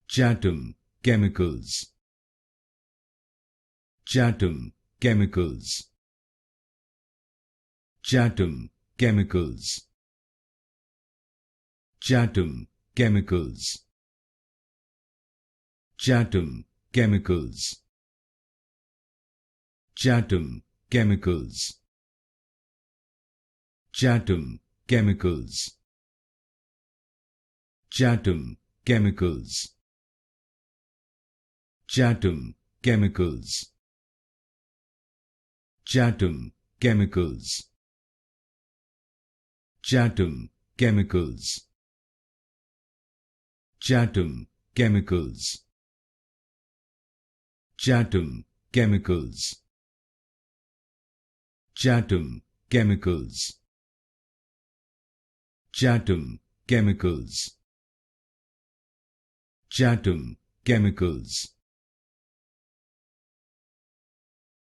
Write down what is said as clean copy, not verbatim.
Chattem Chemicals. Chattem Chemicals. Chattem Chemicals. Chattem Chemicals. Chattem Chemicals. Chattem Chemicals. Chattem Chemicals. Chattem Chemicals. Chattem Chemicals. Chattem Chemicals. Chattem Chemicals. Chattem Chemicals. Chattem Chemicals. Chattem Chemicals. Chattem Chemicals. Chattem Chemicals.